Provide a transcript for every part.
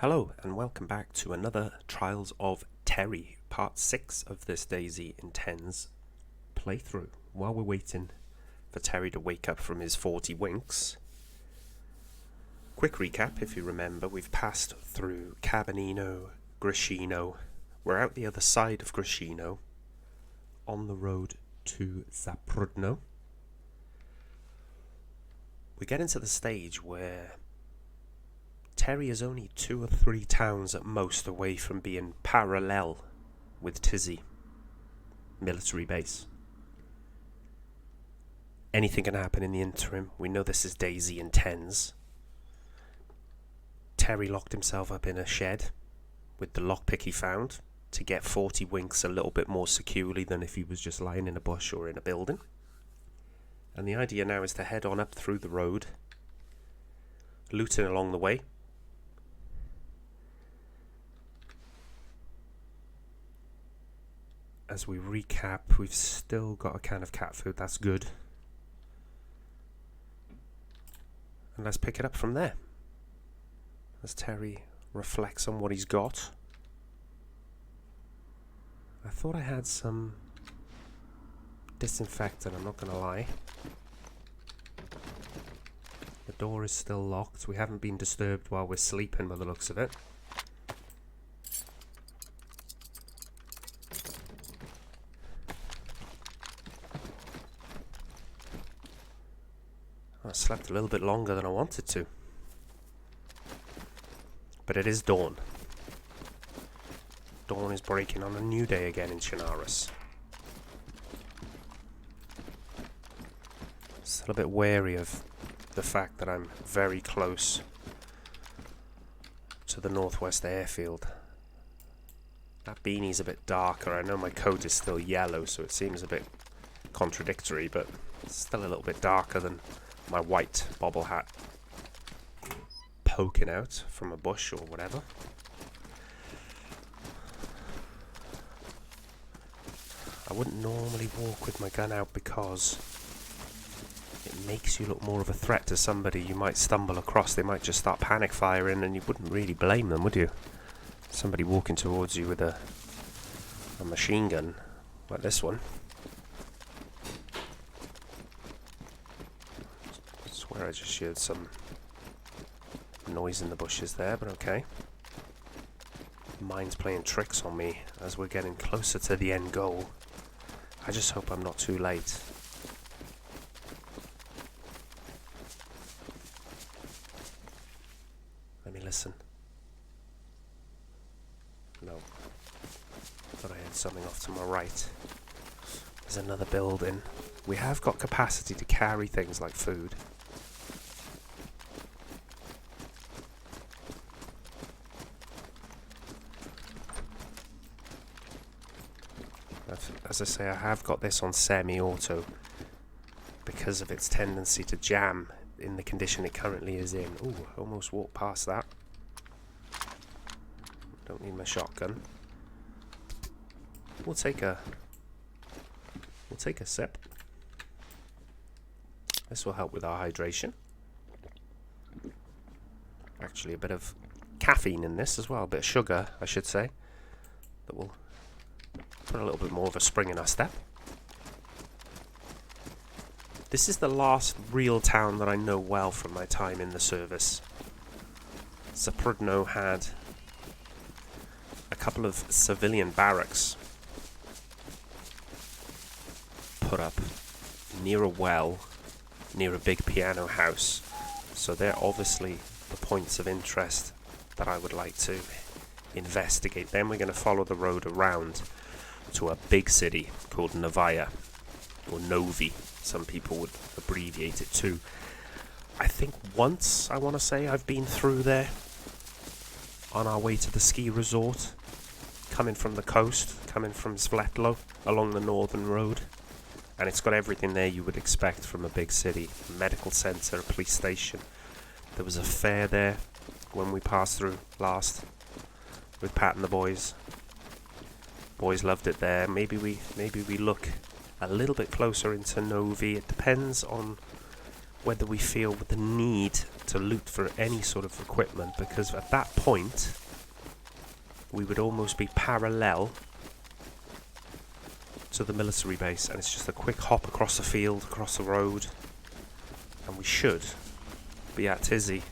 Hello and welcome back to another Trials of Terry, part 6 of this DayZ IntenZ playthrough. While we're waiting for Terry to wake up from his 40 winks, quick recap, if you remember, we've passed through Cabinino, Grishino, we're out the other side of Grishino, on the road to Zaprudnoe. We get into the stage where Terry is only 2 or 3 towns at most away from being parallel with Tisy military base. Anything can happen in the interim. We know this is DayZ IntenZ. Terry locked himself up in a shed with the lockpick he found to get 40 winks a little bit more securely than if he was just lying in a bush or in a building. And the idea now is to head on up through the road, looting along the way. As we recap, we've still got a can of cat food, that's good. And let's pick it up from there. As Terry reflects on what he's got. I thought I had some disinfectant, I'm not going to lie. The door is still locked. We haven't been disturbed while we're sleeping by the looks of it. I slept a little bit longer than I wanted to. But it is dawn. Dawn is breaking on a new day again in Chernarus. Still a bit wary of the fact that I'm very close to the North West Airfield. That beanie's a bit darker. I know my coat is still yellow, so it seems a bit contradictory, but it's still a little bit darker than my white bobble hat poking out from a bush or whatever. I wouldn't normally walk with my gun out because it makes you look more of a threat to somebody you might stumble across. They might just start panic firing and you wouldn't really blame them, would you? Somebody walking towards you with a machine gun like this one. I just heard some noise in the bushes there, but okay. Mine's playing tricks on me as we're getting closer to the end goal. I just hope I'm not too late. Let me listen. No. Thought I heard something off to my right. There's another building. We have got capacity to carry things like food. As I say, I have got this on semi-auto because of its tendency to jam in the condition it currently is in. Ooh, almost walked past that. Don't need my shotgun. We'll take a sip. This will help with our hydration. Actually, a bit of caffeine in this as well, a bit of sugar, I should say, that will put a little bit more of a spring in our step. This is the last real town that I know well from my time in the service. Zaprudnoe had a couple of civilian barracks put up near a well, near a big piano house. So they're obviously the points of interest that I would like to investigate. Then we're going to follow the road around to a big city called Novaya, or Novi, some people would abbreviate it to. I think once, I want to say, I've been through there on our way to the ski resort, coming from the coast, coming from Svetlo, along the northern road, and it's got everything there you would expect from a big city. A medical centre, a police station. There was a fair there when we passed through last with Pat and the boys. Boys loved it there. Maybe we look a little bit closer into Novi. It depends on whether we feel the need to loot for any sort of equipment, because at that point we would almost be parallel to the military base, and it's just a quick hop across the field, across the road, and we should be at Tisy,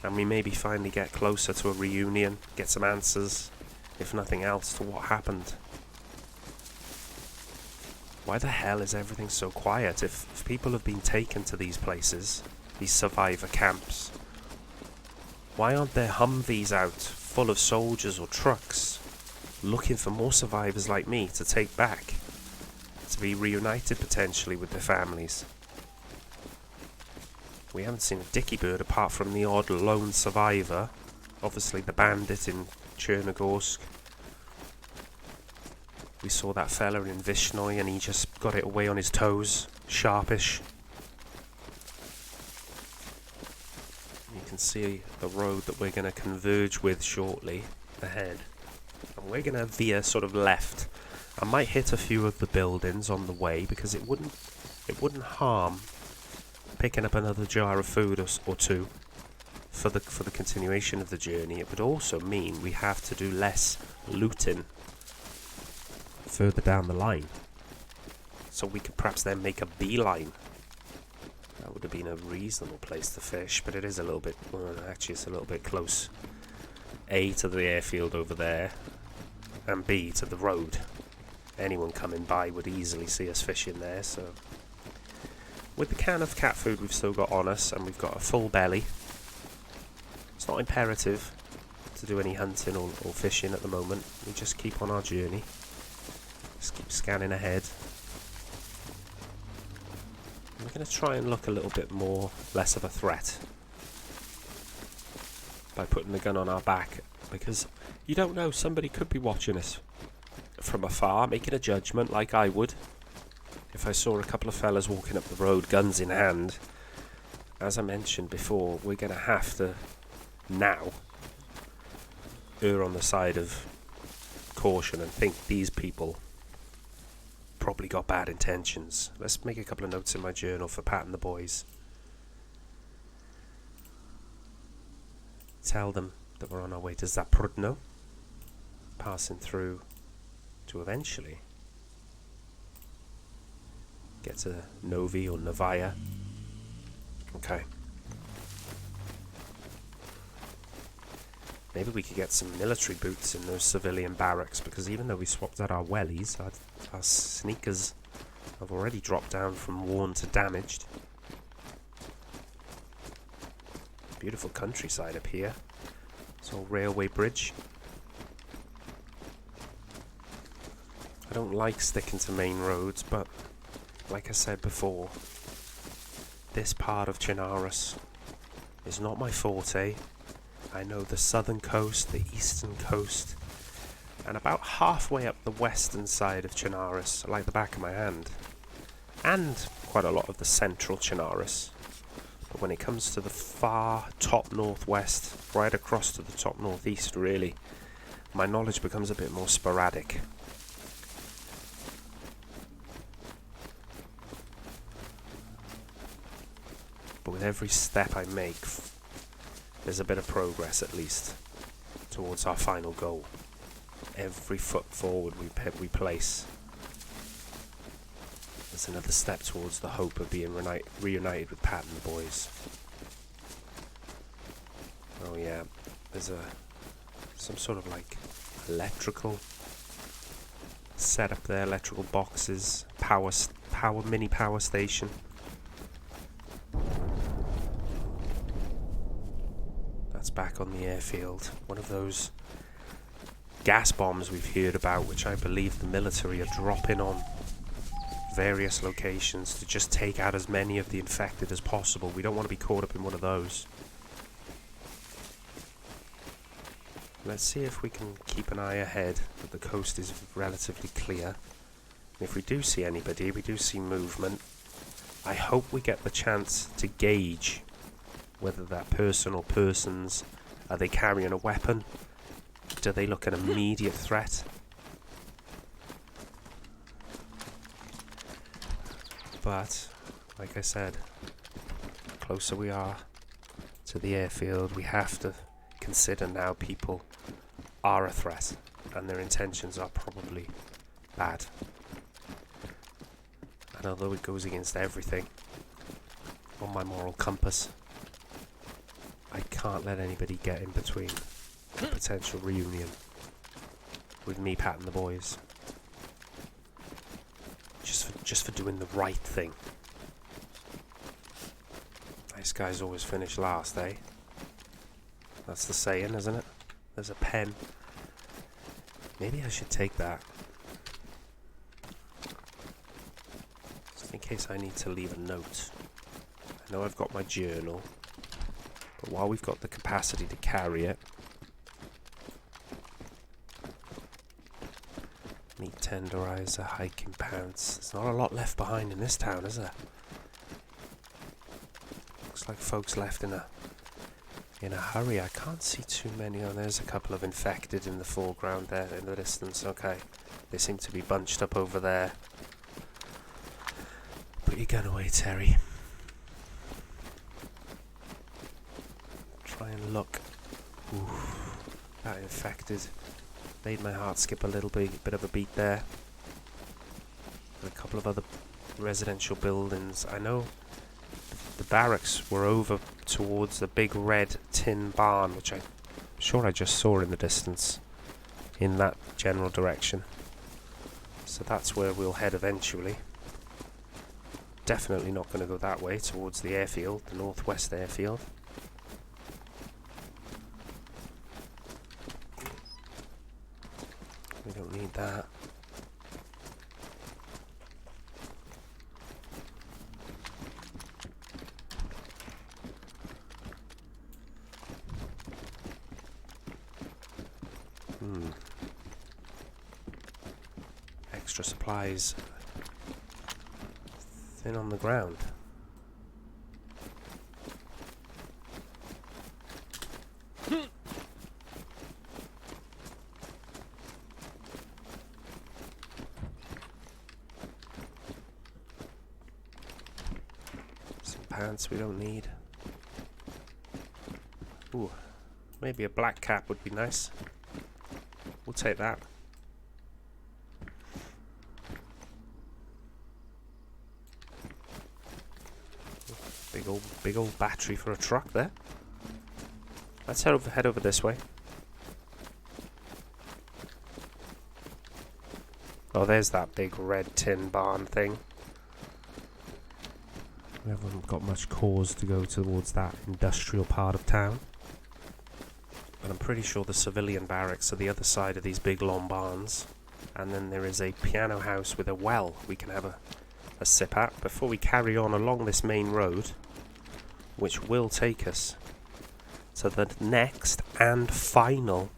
and we maybe finally get closer to a reunion, get some answers, if nothing else, to what happened. Why the hell is everything so quiet? If people have been taken to these places, these survivor camps, why aren't there Humvees out full of soldiers or trucks looking for more survivors like me to take back, to be reunited potentially with their families? We haven't seen a dicky bird apart from the odd lone survivor, obviously the bandit in Chernarus. We saw that fella in Grishino and he just got it away on his toes, sharpish. You can see the road that we're going to converge with shortly ahead. And we're going to veer sort of left. I might hit a few of the buildings on the way because it wouldn't harm picking up another jar of food or two for the continuation of the journey. It would also mean we have to do less looting further down the line, so we could perhaps then make a beeline. That would have been a reasonable place to fish, but it is a little bit, well, actually it's a little bit close, A, to the airfield over there, and B, to the road. Anyone coming by would easily see us fishing there. So with the can of cat food we've still got on us, and we've got a full belly, it's not imperative to do any hunting or fishing at the moment. We just keep on our journey. Just keep scanning ahead. We're going to try and look a little bit less of a threat by putting the gun on our back, because you don't know, somebody could be watching us from afar, making a judgment like I would if I saw a couple of fellas walking up the road, guns in hand. As I mentioned before, we're going to have to now err on the side of caution and think these people probably got bad intentions. Let's make a couple of notes in my journal for Pat and the boys. Tell them that we're on our way to Zaprudnoe, passing through to eventually get to Novi or Novaya. Okay. Maybe we could get some military boots in those civilian barracks, because even though we swapped out our wellies, our sneakers have already dropped down from worn to damaged. Beautiful countryside up here. It's all railway bridge. I don't like sticking to main roads, but like I said before, this part of Chernarus is not my forte. I know the southern coast, the eastern coast, and about halfway up the western side of Chernarus, like the back of my hand, and quite a lot of the central Chernarus. But when it comes to the far top northwest, right across to the top northeast really, my knowledge becomes a bit more sporadic. But with every step I make, there's a bit of progress at least towards our final goal. Every foot forward we place, there's another step towards the hope of being reunited with Pat and the boys. Oh yeah, there's some sort of like electrical setup there, electrical boxes, mini power station. That's back on the airfield. One of those gas bombs we've heard about, which I believe the military are dropping on various locations to just take out as many of the infected as possible. We don't want to be caught up in one of those. Let's see if we can keep an eye ahead, that the coast is relatively clear. And if we do see anybody, we do see movement, I hope we get the chance to gauge whether that person or persons, are they carrying a weapon? Do they look an immediate threat? But, like I said, closer we are to the airfield, we have to consider now people are a threat and their intentions are probably bad. And although it goes against everything on my moral compass, I can't let anybody get in between a potential reunion with me patting the boys. Just for doing the right thing. Nice guys always finish last, eh? That's the saying, isn't it? There's a pen. Maybe I should take that. Just in case I need to leave a note. I know I've got my journal, but while we've got the capacity to carry it, meat tenderizer, hiking pants. There's not a lot left behind in this town, is there? Looks like folks left in a hurry. I can't see too many. Oh, there's a couple of infected in the foreground there in the distance. Okay, they seem to be bunched up over there. Put your gun away, Terry. Try and look. Ooh, that infected made my heart skip a little bit of a beat there. And a couple of other residential buildings. I know the barracks were over towards the big red tin barn, which I'm sure I just saw in the distance, in that general direction. So that's where we'll head eventually. Definitely not going to go that way towards the airfield, the North West Airfield. We don't need that. Extra supplies. Thin on the ground. Some pants we don't need. Ooh, maybe a black cap would be nice. We'll take that. Big old battery for a truck there. Let's head over this way. Oh, there's that big red tin barn thing. We haven't got much cause to go towards that industrial part of town. But I'm pretty sure the civilian barracks are the other side of these big long barns. And then there is a piano house with a well we can have a sip at before we carry on along this main road, which will take us to the next and final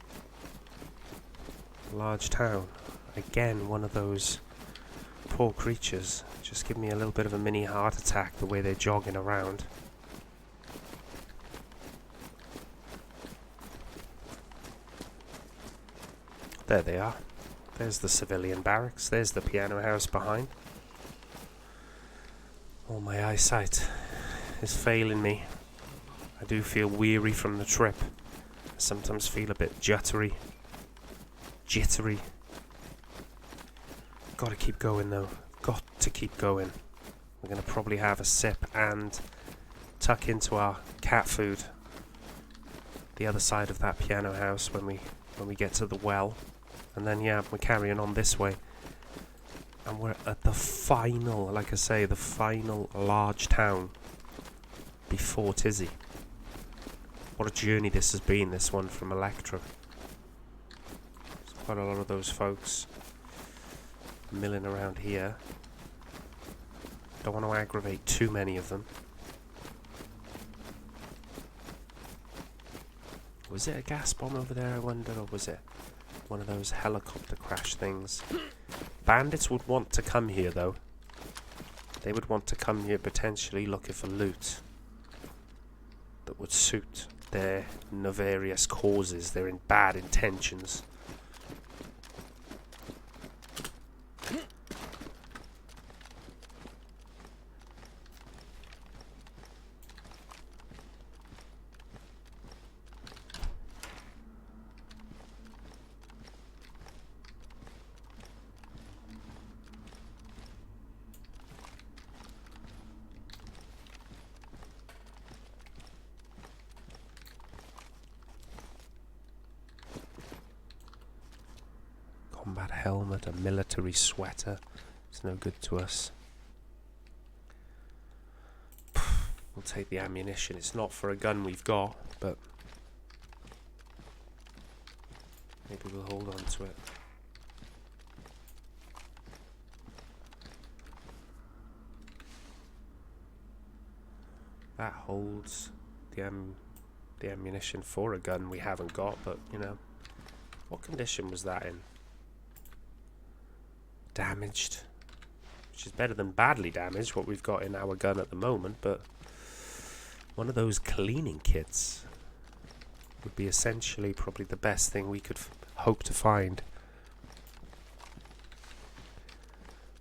large town. Again, one of those poor creatures. Just give me a little bit of a mini heart attack the way they're jogging around. There they are. There's the civilian barracks. There's the piano house behind. Oh, my eyesight is failing me. I do feel weary from the trip. I sometimes feel a bit jittery. Gotta keep going though. Got to keep going. We're gonna probably have a sip and tuck into our cat food the other side of that piano house when we get to the well. And then yeah, we're carrying on this way. And we're at the final, like I say, the final large town before Tisy. What a journey this has been, this one from Electra. There's quite a lot of those folks milling around here. Don't want to aggravate too many of them. Was it a gas bomb over there, I wonder, or was it one of those helicopter crash things? Bandits would want to come here, though. They would want to come here potentially looking for loot that would suit their nefarious causes, their bad intentions. That helmet, a military sweater. It's no good to us. We'll take the ammunition. It's not for a gun we've got, but maybe we'll hold on to it. That holds the ammunition for a gun we haven't got, but you know, what condition was that in? Damaged, which is better than badly damaged, what we've got in our gun at the moment, but one of those cleaning kits would be essentially probably the best thing we could hope to find.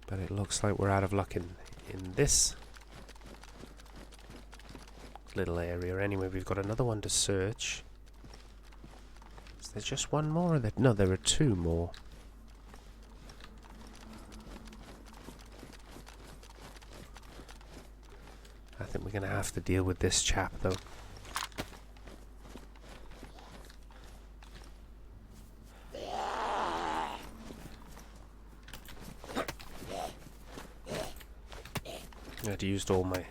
But it looks like we're out of luck in this little area. Anyway, we've got another one to search. Is there just one more? No, there are two more. I think we're going to have to deal with this chap, though. I'd used all my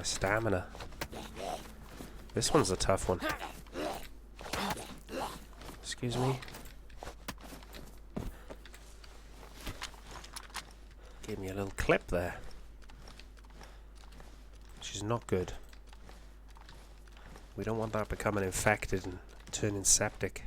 stamina. This one's a tough one. Excuse me. Gave me a little clip there. Which is not good. We don't want that becoming infected and turning septic.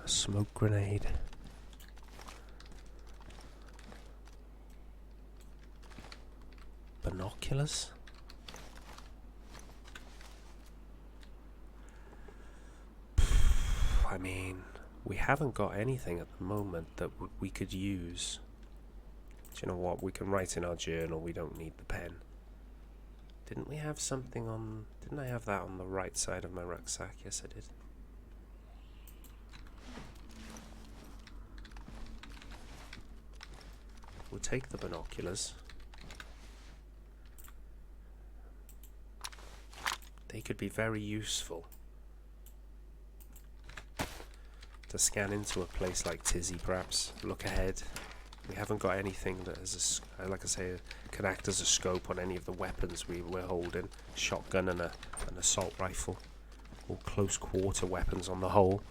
A smoke grenade. Binoculars? I mean, we haven't got anything at the moment that we could use. Do you know what? We can write in our journal. We don't need the pen. Didn't we have something on... Didn't I have that on the right side of my rucksack? Yes, I did. We'll take the binoculars. They could be very useful to scan into a place like Tisy, perhaps. Look ahead. We haven't got anything that is, like I say, can act as a scope on any of the weapons we're holding. Shotgun and an assault rifle. All close quarter weapons on the whole.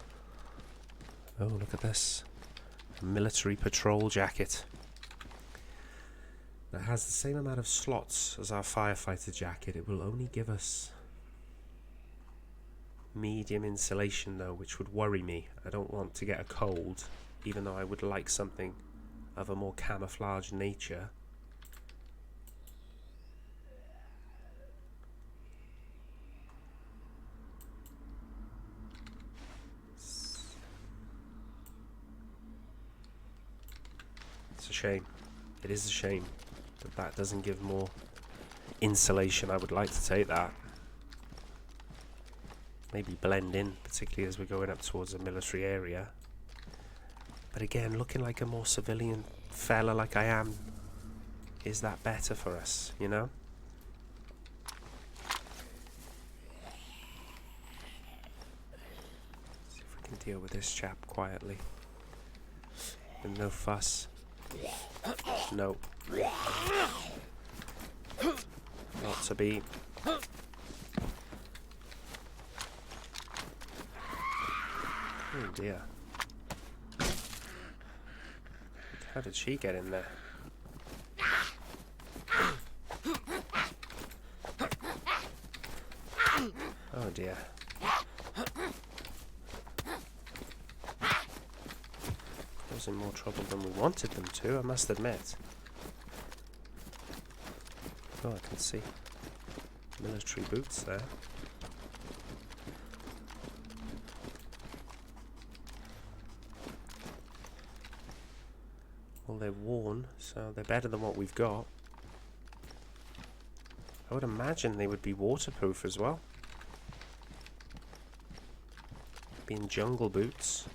Oh, look at this. A military patrol jacket. It has the same amount of slots as our firefighter jacket. It will only give us medium insulation though, which would worry me. I don't want to get a cold, even though I would like something of a more camouflage nature. It's a shame. It is a shame that that doesn't give more insulation. I would like to take that. Maybe blend in, particularly as we're going up towards a military area. But again, looking like a more civilian fella like I am, is that better for us, you know? See if we can deal with this chap quietly. And no fuss. No. Not to be. Oh dear. How did she get in there? Oh dear. Causing more trouble than we wanted them to, I must admit. Oh, I can see military boots there. Well, they're worn, so they're better than what we've got. I would imagine they would be waterproof as well. Being jungle boots.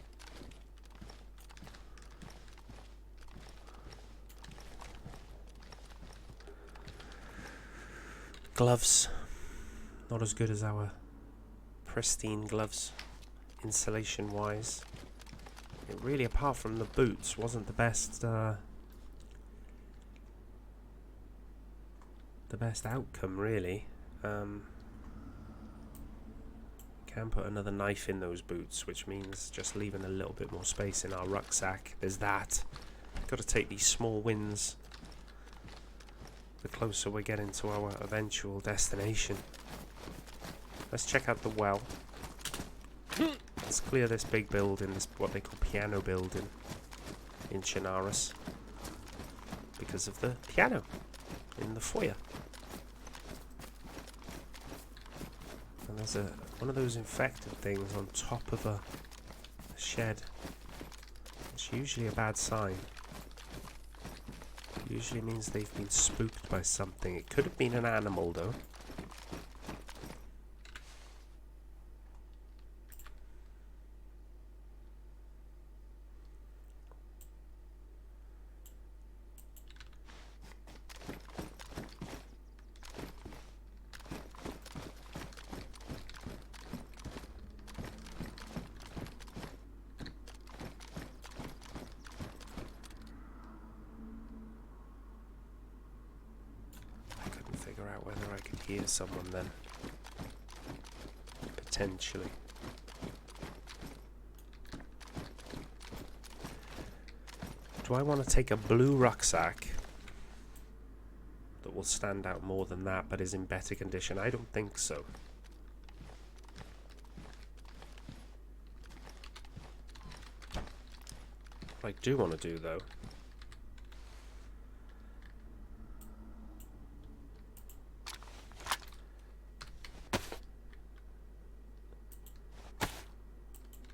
Gloves. Not as good as our pristine gloves, insulation wise. It really, apart from the boots, wasn't the best outcome really. Can put another knife in those boots, which means just leaving a little bit more space in our rucksack. There's that. Got to take these small wins the closer we're getting to our eventual destination. Let's check out the well. Let's clear this big building, this what they call piano building in Chernarus, because of the piano in the foyer. And there's one of those infected things on top of a shed. It's usually a bad sign. It usually means they've been spooked by something. It could have been an animal though. Out whether I could hear someone then. Potentially. Do I want to take a blue rucksack that will stand out more than that but is in better condition? I don't think so. What I do want to do though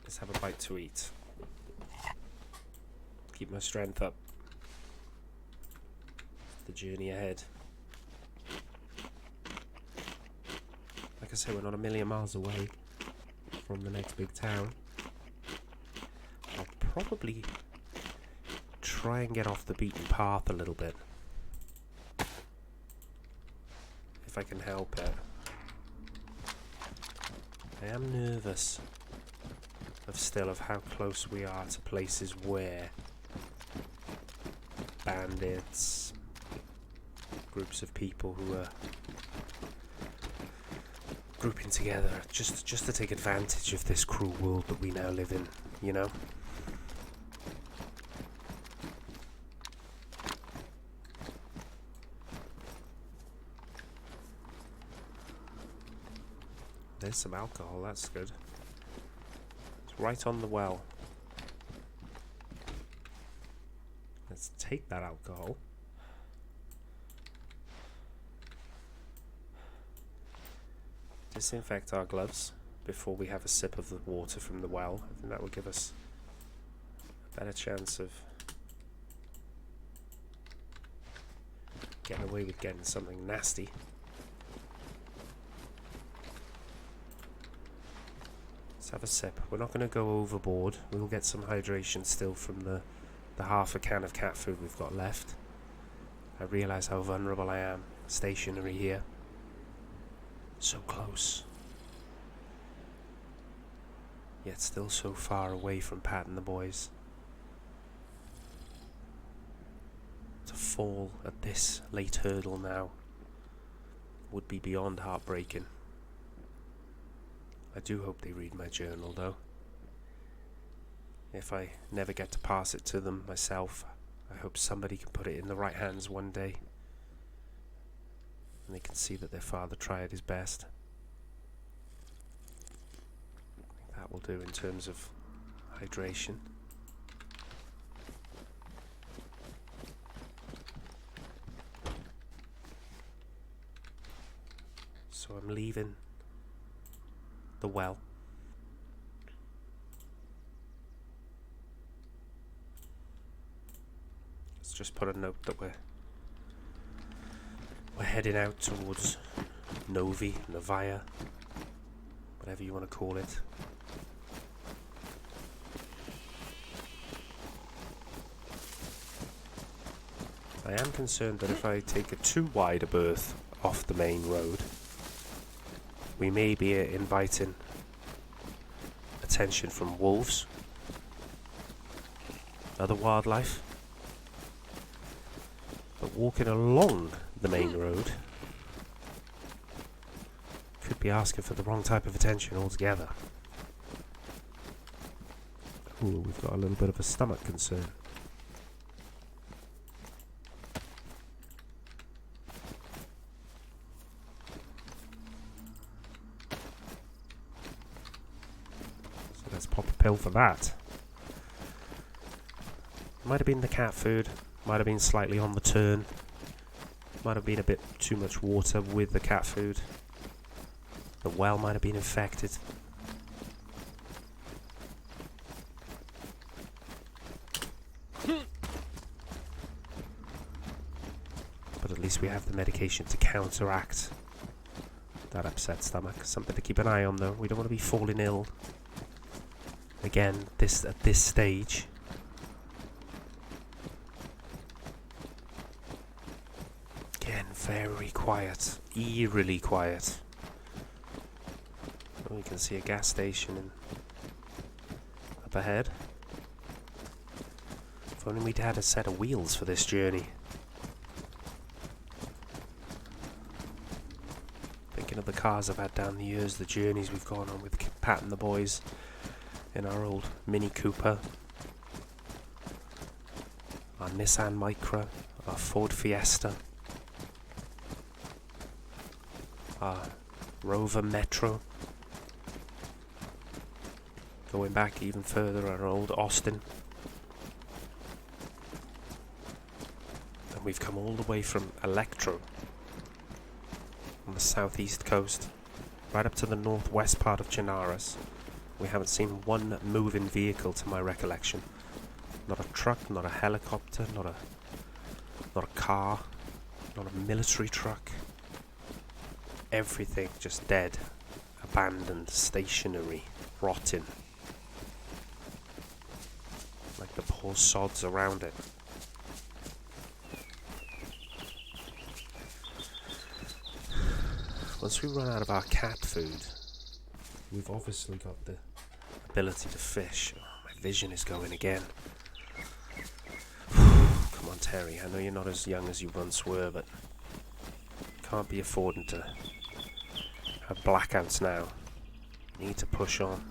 is have a bite to eat. Keep my strength up. The journey ahead. Like I say, we're not a million miles away from the next big town. I'll probably try and get off the beaten path a little bit, if I can help it. I am nervous of how close we are to places where bandits, groups of people who are grouping together just to take advantage of this cruel world that we now live in, you know? There's some alcohol, that's good. Right on the well. Let's take that alcohol. Disinfect our gloves before we have a sip of the water from the well. I think that will give us a better chance of getting away with getting something nasty. Have a sip. We're not going to go overboard. We'll get some hydration still from the half a can of cat food we've got left. I realise how vulnerable I am, stationary here. So close. Yet still so far away from Pat and the boys. To fall at this late hurdle now would be beyond heartbreaking. I do hope they read my journal though. If I never get to pass it to them myself, I hope somebody can put it in the right hands one day and they can see that their father tried his best. That will do in terms of hydration. So I'm leaving the well. Let's just put a note that we're heading out towards Novi, Novaya, whatever you want to call it. I am concerned that if I take a too wide a berth, off the main road. We may be inviting attention from wolves, other wildlife, but walking along the main road could be asking for the wrong type of attention altogether. Ooh, we've got a little bit of a stomach concern. So let's pop a pill for that. Might have been the cat food, might have been slightly on the turn, might have been a bit too much water with the cat food. The well might have been infected. But at least we have the medication to counteract that upset stomach. Something to keep an eye on though. We don't want to be falling ill. Again, at this stage. Again, very quiet. Eerily quiet. Oh, you can see a gas station up ahead. If only we'd had a set of wheels for this journey. Thinking of the cars I've had down the years, the journeys we've gone on with Pat and the boys in our old Mini Cooper, our Nissan Micra, our Ford Fiesta, our Rover Metro. Going back even further, our old Austin. And we've come all the way from Electro on the southeast coast, right up to the northwest part of Chernarus. We haven't seen one moving vehicle to my recollection. Not a truck, not a helicopter, not a car, not a military truck. Everything just dead, abandoned, stationary, rotting. Like the poor sods around it. Once we run out of our cat food, we've obviously got the ability to fish. Oh, my vision is going again. Come on, Terry, I know you're not as young as you once were, but can't be affording to have blackouts now. Need to push on.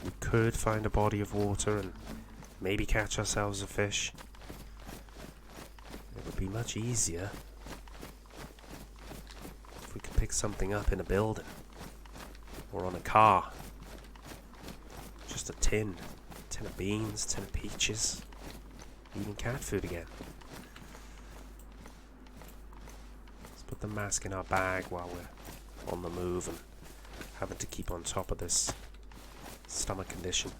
We could find a body of water and maybe catch ourselves a fish. It would be much easier if we could pick something up in a building or on a car. Just a tin of beans, tin of peaches, eating cat food again. Let's put the mask in our bag while we're on the move and having to keep on top of this stomach condition.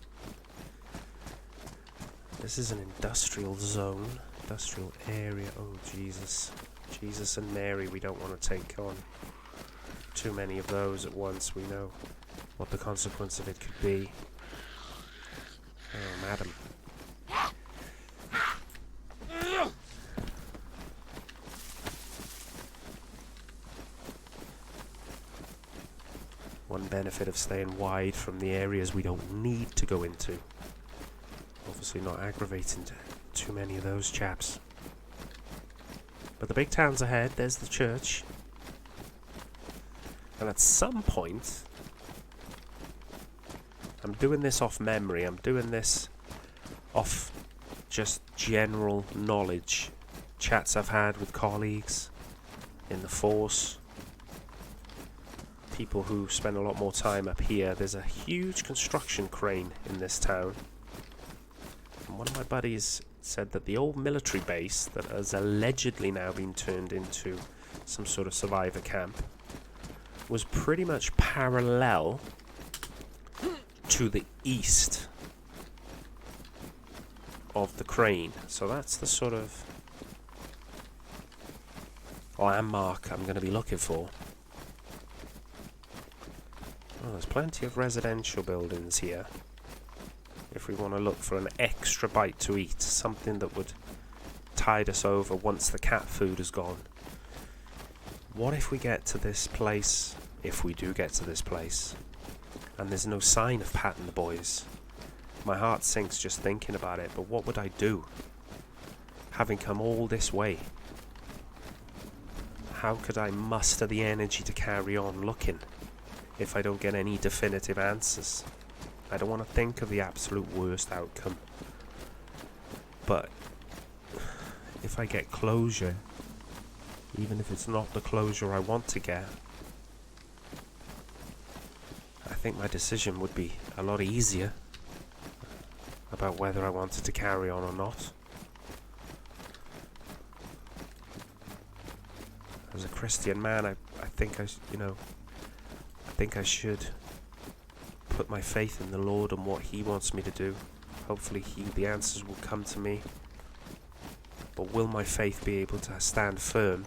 This is an industrial zone, industrial area. Oh Jesus and Mary, we don't want to take on too many of those at once. We know what the consequence of it could be. Oh, madam. One benefit of staying wide from the areas we don't need to go into. Obviously not aggravating too many of those chaps. But the big town's ahead, there's the church. And at some point, I'm doing this off memory, I'm doing this off just general knowledge. Chats I've had with colleagues in the force. People who spend a lot more time up here. There's a huge construction crane in this town. And one of my buddies said that the old military base that has allegedly now been turned into some sort of survivor camp was pretty much parallel to the east of the crane. So that's the sort of landmark I'm going to be looking for. Oh, there's plenty of residential buildings here. If we want to look for an extra bite to eat, something that would tide us over once the cat food is gone. What if we get to this place, if we do get to this place, and there's no sign of Pat and the boys? My heart sinks just thinking about it, but what would I do? Having come all this way, how could I muster the energy to carry on looking if I don't get any definitive answers? I don't want to think of the absolute worst outcome. But if I get closure, even if it's not the closure I want to get, I think my decision would be a lot easier about whether I wanted to carry on or not. As a Christian man, I think I should put my faith in the Lord and what He wants me to do. Hopefully the answers will come to me. But will my faith be able to stand firm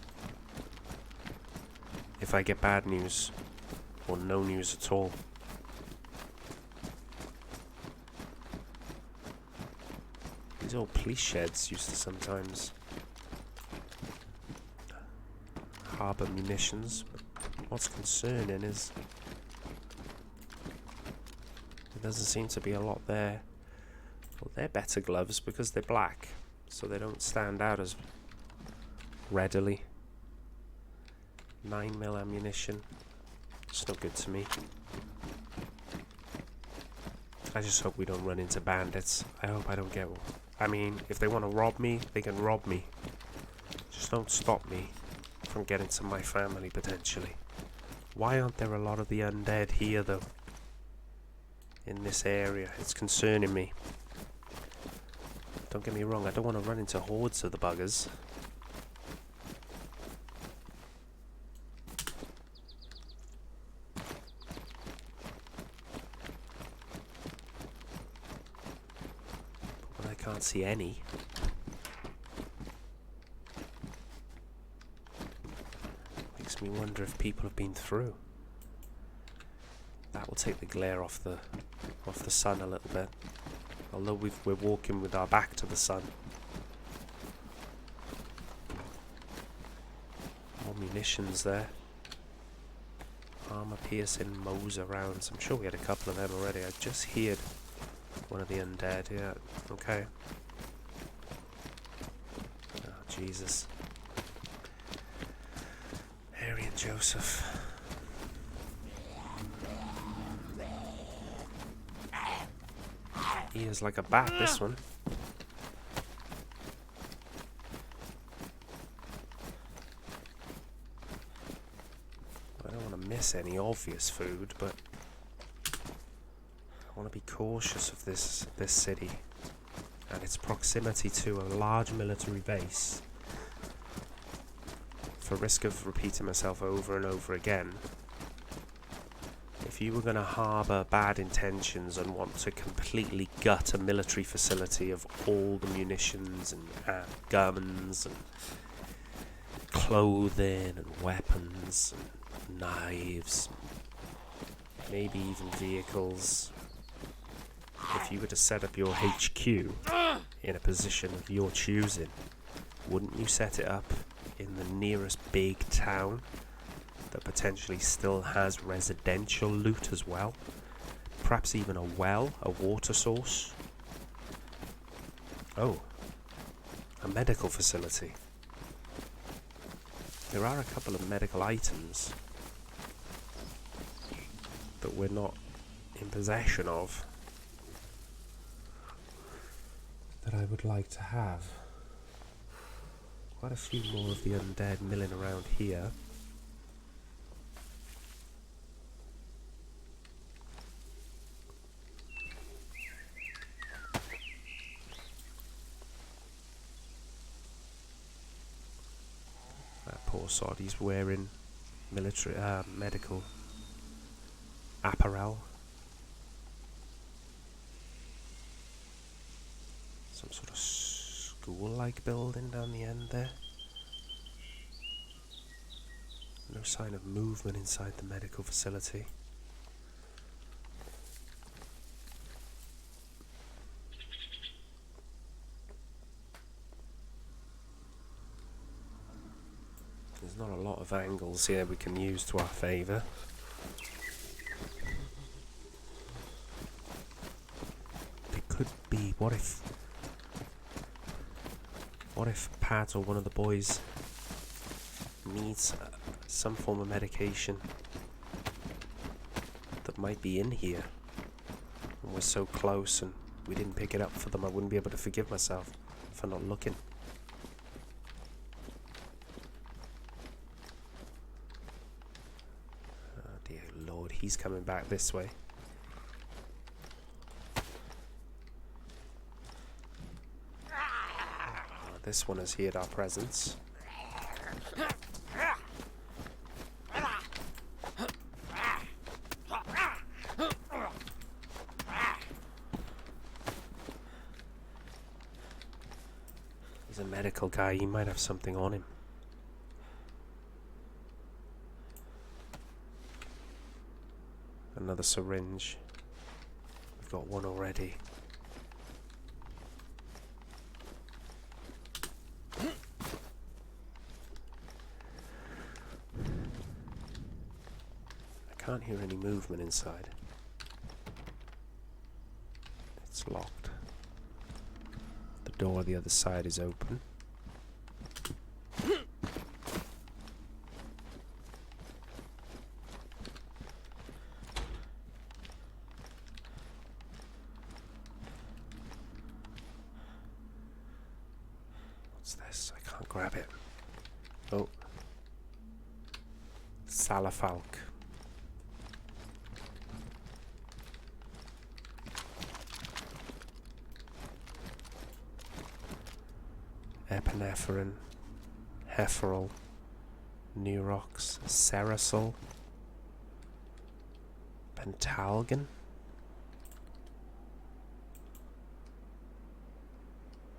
if I get bad news or no news at all? These old police sheds used to sometimes harbour munitions, but what's concerning is there doesn't seem to be a lot there. Well, they're better gloves because they're black, so they don't stand out as readily. 9mm ammunition, it's no good to me. I just hope we don't run into bandits. I hope I don't get one. I mean, if they want to rob me, they can rob me. Just don't stop me from getting to my family, potentially. Why aren't there a lot of the undead here, though? In this area, it's concerning me. Don't get me wrong, I don't want to run into hordes of the buggers. But when I can't see any, makes me wonder if people have been through. That will take the glare off the sun a little bit. Although we're walking with our back to the sun. More munitions there. Armor piercing Moser rounds. I'm sure we had a couple of them already. I just heard one of the undead. Yeah, okay. Oh, Jesus. Harry and Joseph. He is like a bat, this one. I don't want to miss any obvious food, but I want to be cautious of this city and its proximity to a large military base. For risk of repeating myself over and over again, if you were going to harbour bad intentions and want to completely gut a military facility of all the munitions and guns and clothing and weapons and knives, maybe even vehicles, if you were to set up your HQ in a position of your choosing, wouldn't you set it up in the nearest big town that potentially still has residential loot as well? Perhaps even a well, a water source. Oh, a medical facility. There are a couple of medical items that we're not in possession of that I would like to have. Quite a few more of the undead milling around here. Poor sod, he's wearing military, medical apparel. Some sort of school-like building down the end there. No sign of movement inside the medical facility. of angles here we can use to our favour. It could be, what if Pat or one of the boys needs some form of medication that might be in here, and we're so close and we didn't pick it up for them. I wouldn't be able to forgive myself for not looking. Oh dear Lord, he's coming back this way. Oh, this one has heard our presence. He's a medical guy, he might have something on him. Another syringe. We've got one already. I can't hear any movement inside. It's locked. The door on the other side is open. What's this? I can't grab it. Oh. Salafalk. Epinephrine, Heferal, Neurox, Serosol, Pentalgan.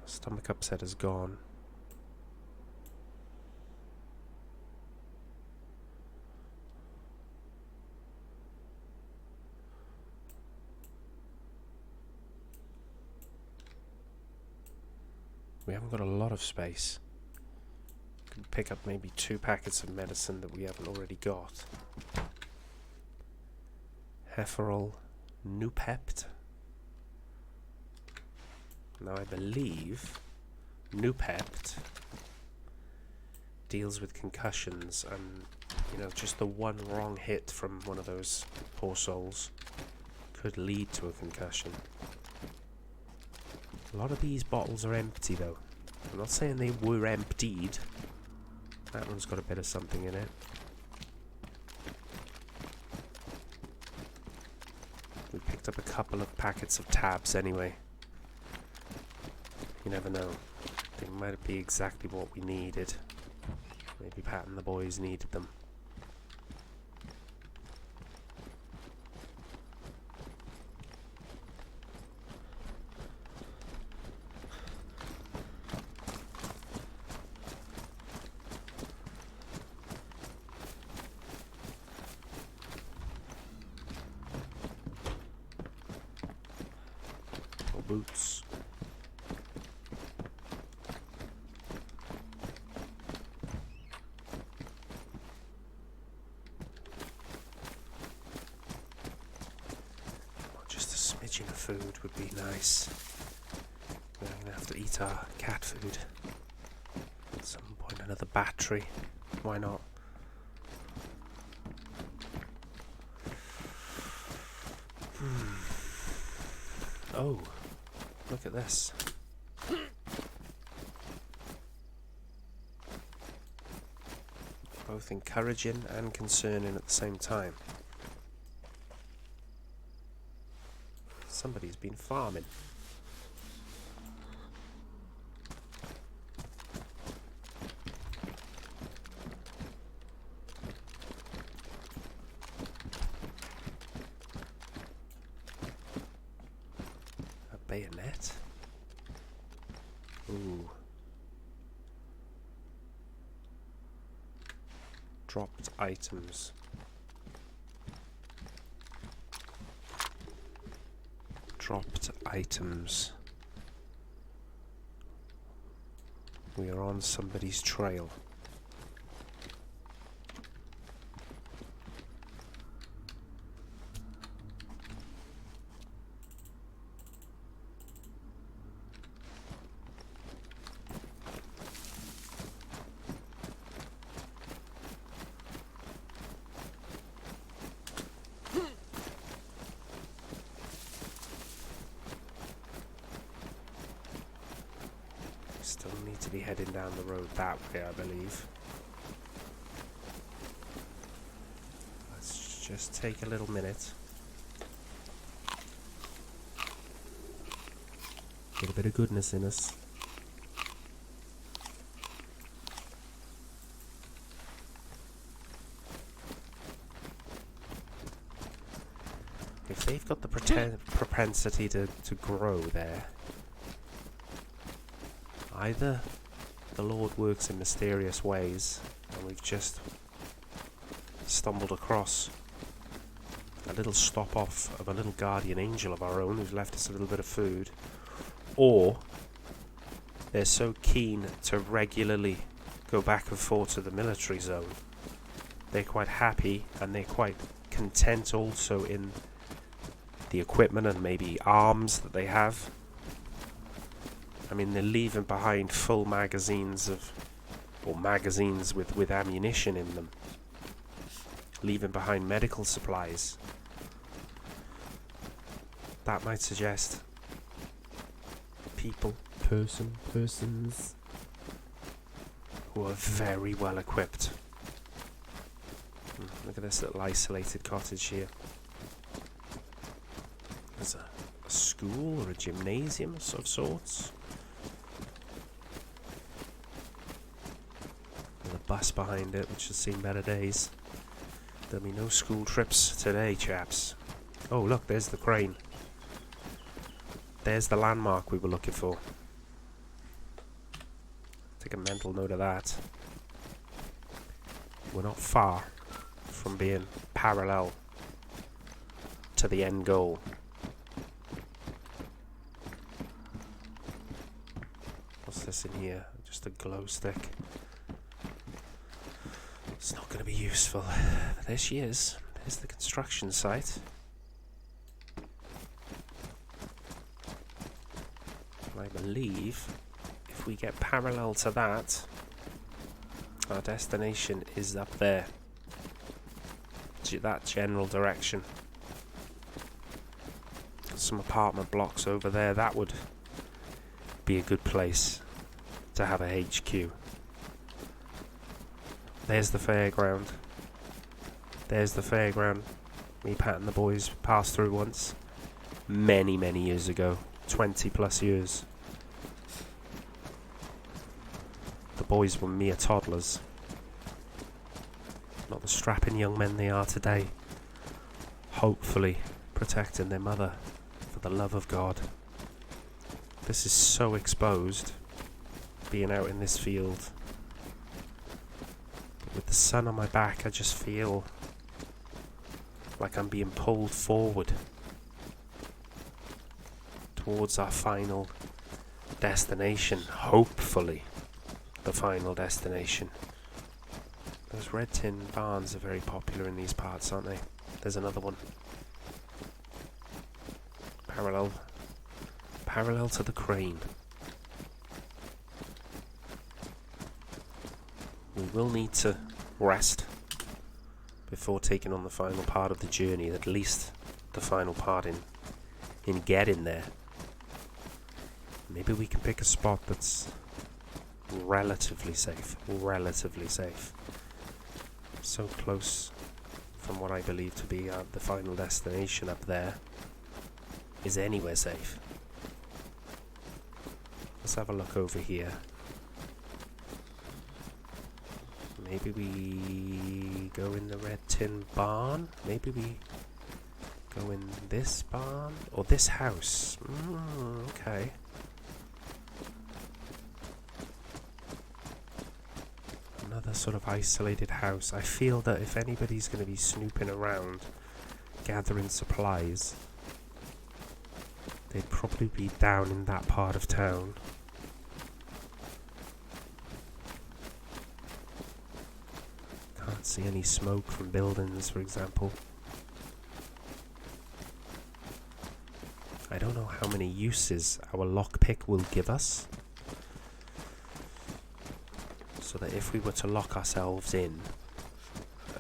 Stomach upset is gone. We haven't got a lot of space. Could pick up maybe 2 packets of medicine that we haven't already got. Heferal, Nupept. Now I believe Nupept deals with concussions, and you know, just the one wrong hit from one of those poor souls could lead to a concussion. A lot of these bottles are empty though. I'm not saying they were emptied. That one's got a bit of something in it. We picked up a couple of packets of tabs anyway. You never know. They might be exactly what we needed. Maybe Pat and the boys needed them. Boots. Oh, just a smidgen of food would be nice. We're going to have to eat our cat food at some point. Another battery. Why not? Oh. Look at this. Both encouraging and concerning at the same time. Somebody's been farming. A bayonet? Ooh. Dropped items. Dropped items. We are on somebody's trail. Don't need to be heading down the road that way, I believe. Let's just take a little minute. Get a bit of goodness in us. If they've got the propensity to grow there, either the Lord works in mysterious ways and we've just stumbled across a little stop off of a little guardian angel of our own who's left us a little bit of food, or they're so keen to regularly go back and forth to the military zone, they're quite happy and they're quite content also in the equipment and maybe arms that they have. I mean, they're leaving behind full magazines or magazines with ammunition in them, leaving behind medical supplies. That might suggest persons who are very well equipped. Look at this little isolated cottage here. There's a school or a gymnasium of sorts. With a bus behind it, which has seen better days. There'll be no school trips today, chaps. Oh, look, there's the crane. There's the landmark we were looking for. Take a mental note of that. We're not far from being parallel to the end goal. What's this in here? Just a glow stick. It's not going to be useful. But there she is. There's the construction site. I believe if we get parallel to that, our destination is up there. That general direction. Some apartment blocks over there. That would be a good place to have a HQ. There's the fairground. There's the fairground. Me, Pat and the boys passed through once. Many, many years ago. 20 plus years. The boys were mere toddlers. Not the strapping young men they are today. Hopefully protecting their mother for the love of God. This is so exposed, being out in this field. But with the sun on my back, I just feel like I'm being pulled forward towards our final destination. Hopefully the final destination. Those red tin barns are very popular in these parts, aren't they? There's another one. Parallel to the crane. We will need to rest before taking on the final part of the journey, at least the final part in getting there. Maybe we can pick a spot that's relatively safe. So close from what I believe to be the final destination up there. Is anywhere safe? Let's have a look over here. Maybe we go in the red tin barn. Maybe we go in this barn or this house. Okay. Another sort of isolated house. I feel that if anybody's going to be snooping around gathering supplies, they'd probably be down in that part of town. Can't see any smoke from buildings, for example. I don't know how many uses our lockpick will give us. So that if we were to lock ourselves in,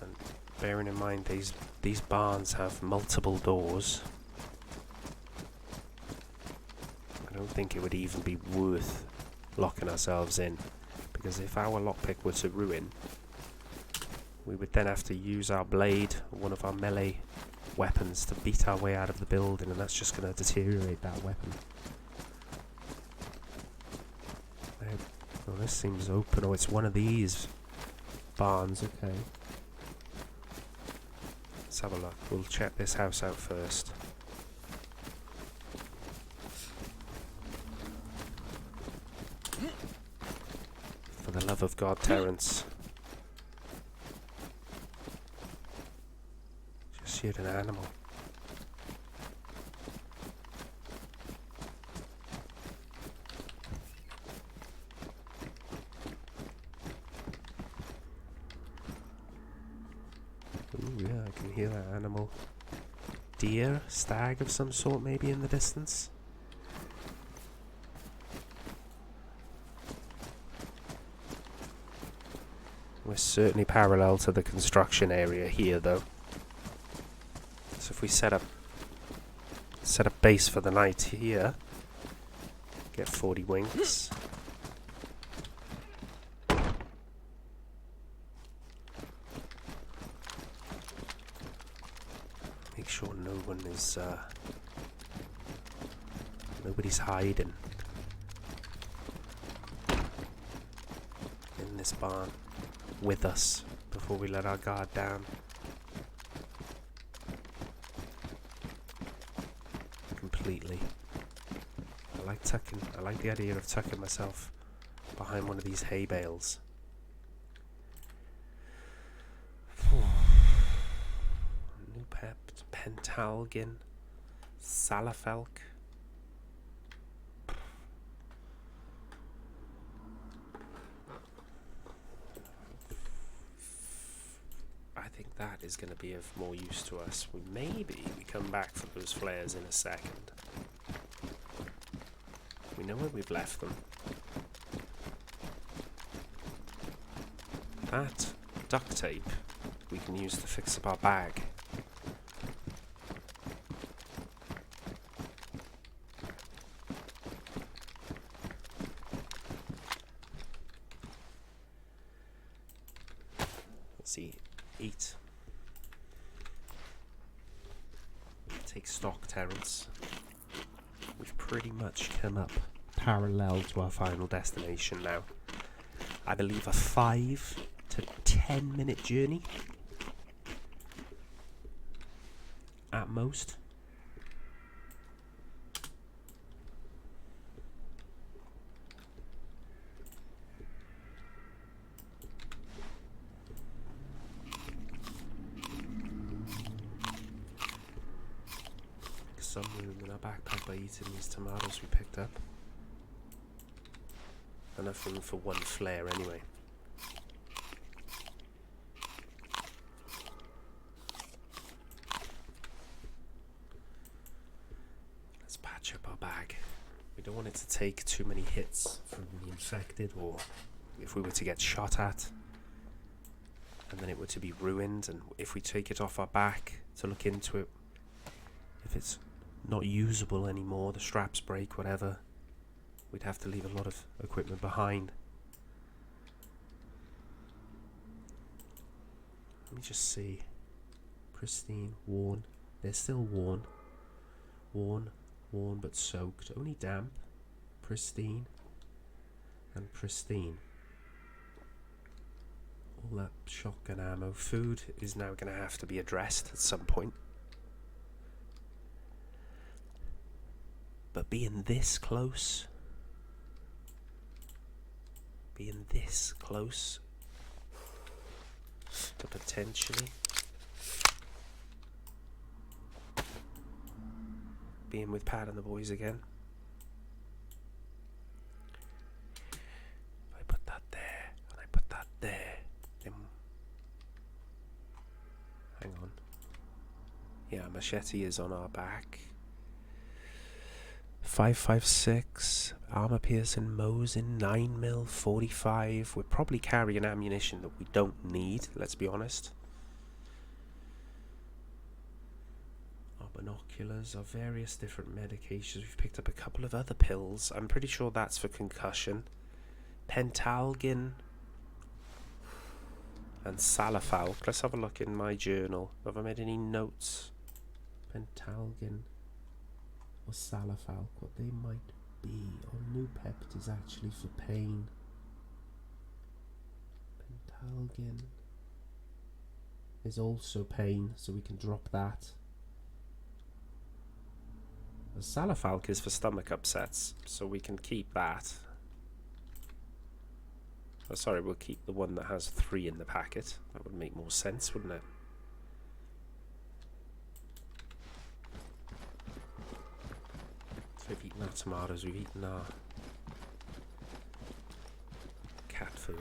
and bearing in mind these barns have multiple doors, I don't think it would even be worth locking ourselves in, because if our lockpick were to ruin, we would then have to use our blade, or one of our melee weapons, to beat our way out of the building, and that's just going to deteriorate that weapon. Oh, this seems open. Oh, it's one of these barns. Okay. Let's have a look. We'll check this house out first. For the love of God, Terence. Just shoot an animal. Ooh, yeah, I can hear that animal. Deer? Stag of some sort, maybe, in the distance? We're certainly parallel to the construction area here, though. So if we set up base for the night here, get 40 wings. Make sure no one is, nobody's hiding in this barn with us before we let our guard down. Completely. I like the idea of tucking myself behind one of these hay bales. New pep, Pentalgin, Salafelk. I think that is going to be of more use to us. Maybe we come back for those flares in a second. We know where we've left them. That duct tape we can use to fix up our bag. Let's see. Eat. Take stock, Terence. We've pretty much come up parallel to our final destination now. I believe a 5 to 10 minute journey at most. Some room in our backpack by eating these tomatoes we picked up. Enough room for one flare anyway. Let's patch up our bag. We don't want it to take too many hits from the infected, or if we were to get shot at and then it were to be ruined, and if we take it off our back to look into it, if it's not usable anymore, the straps break, whatever, we'd have to leave a lot of equipment behind. Let me just see. Pristine, worn. They're still worn. Worn but soaked. Only damp. Pristine. And pristine. All that shotgun ammo. Food is now going to have to be addressed at some point. But being this close to potentially being with Pat and the boys again. If I put that there and I put that there, then hang on. Yeah, machete is on our back. 5.56 armor piercing Mosin 9mm 45. We're probably carrying ammunition that we don't need, let's be honest. Our binoculars, our various different medications. We've picked up a couple of other pills. I'm pretty sure that's for concussion. Pentalgin and Salafalk. Let's have a look in my journal. Have I made any notes? Pentalgin or Salafalk, what they might be. Or new pept is actually for pain. Pentalgin is also pain, so we can drop that. The Salafalk is for stomach upsets, so we can keep that. Oh, sorry, we'll keep the one that has 3 in the packet. That would make more sense, wouldn't it? So we've eaten our tomatoes, we've eaten our cat food.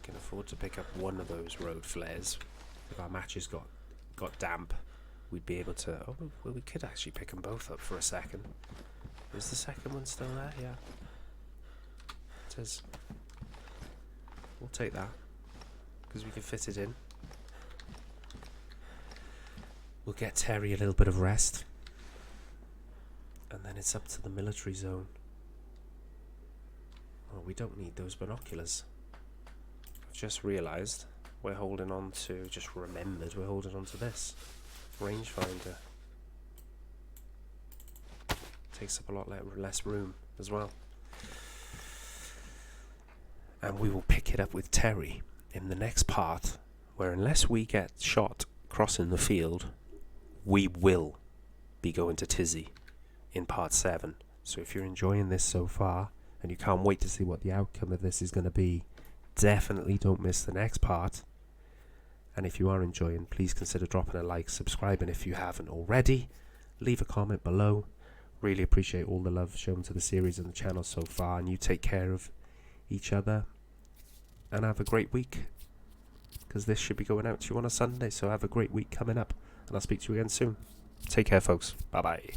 Can afford to pick up one of those road flares. If our matches got damp, we'd be able to... Oh, well, we could actually pick them both up for a second. Is the second one still there? Yeah. It is. We'll take that, because we can fit it in. We'll get Terry a little bit of rest. And then it's up to the military zone. Oh, we don't need those binoculars. I've just realised we're holding on to... Just remembered we're holding on to this. Rangefinder. Takes up a lot less room as well. And we will pick it up with Terry in the next part, where unless we get shot crossing the field, we will be going to Tisy in part 7. So if you're enjoying this so far, and you can't wait to see what the outcome of this is going to be, definitely don't miss the next part. And if you are enjoying, please consider dropping a like, subscribing if you haven't already, leave a comment below. Really appreciate all the love shown to the series and the channel so far, and you take care of each other and have a great week, because this should be going out to you on a Sunday. So have a great week coming up, and I'll speak to you again soon. Take care, folks. Bye bye.